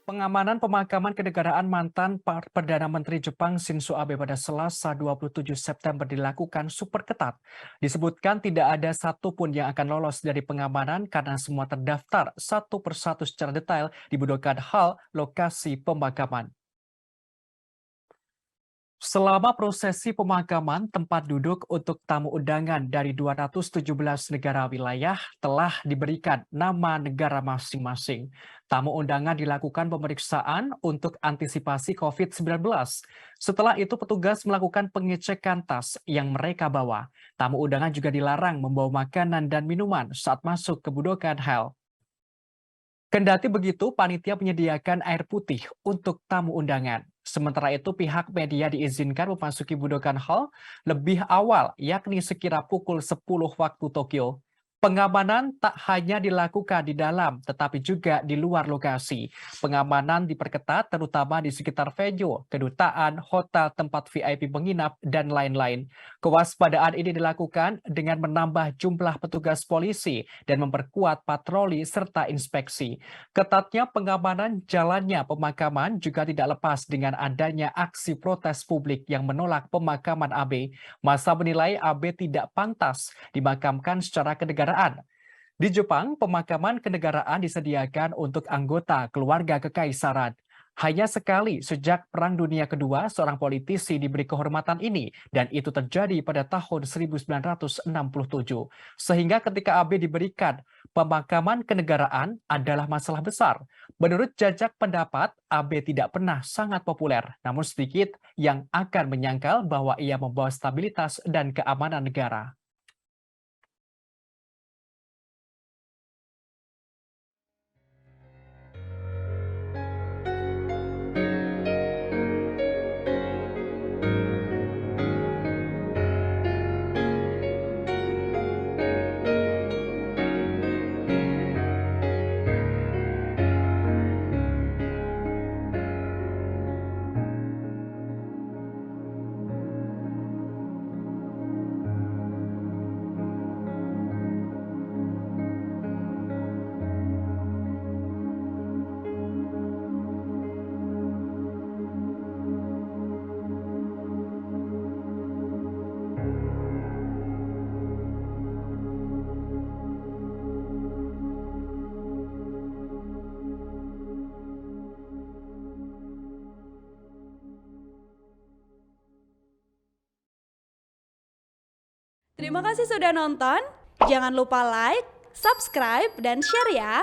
Pengamanan pemakaman kenegaraan mantan Perdana Menteri Jepang Shinzo Abe pada Selasa 27 September dilakukan super ketat. Disebutkan tidak ada satupun yang akan lolos dari pengamanan karena semua terdaftar satu persatu secara detail di Budokan Hall lokasi pemakaman. Selama prosesi pemakaman, tempat duduk untuk tamu undangan dari 217 negara wilayah telah diberikan nama negara masing-masing. Tamu undangan dilakukan pemeriksaan untuk antisipasi COVID-19. Setelah itu petugas melakukan pengecekan tas yang mereka bawa. Tamu undangan juga dilarang membawa makanan dan minuman saat masuk ke Budokan Hall. Kendati begitu, panitia menyediakan air putih untuk tamu undangan. Sementara itu, pihak media diizinkan memasuki Budokan Hall lebih awal, yakni sekira pukul 10 waktu Tokyo. Pengamanan tak hanya dilakukan di dalam, tetapi juga di luar lokasi. Pengamanan diperketat terutama di sekitar venue, kedutaan, hotel tempat VIP menginap, dan lain-lain. Kewaspadaan ini dilakukan dengan menambah jumlah petugas polisi dan memperkuat patroli serta inspeksi. Ketatnya pengamanan jalannya pemakaman juga tidak lepas dengan adanya aksi protes publik yang menolak pemakaman AB. Masa menilai AB tidak pantas dimakamkan secara kenegaraan. Di Jepang, pemakaman kenegaraan disediakan untuk anggota keluarga kekaisaran. Hanya sekali sejak Perang Dunia Kedua, seorang politisi diberi kehormatan ini, dan itu terjadi pada tahun 1967. Sehingga ketika AB diberikan pemakaman kenegaraan adalah masalah besar. Menurut jajak pendapat, AB tidak pernah sangat populer, namun sedikit yang akan menyangkal bahwa ia membawa stabilitas dan keamanan negara. Terima kasih sudah nonton. Jangan lupa like, subscribe, dan share ya.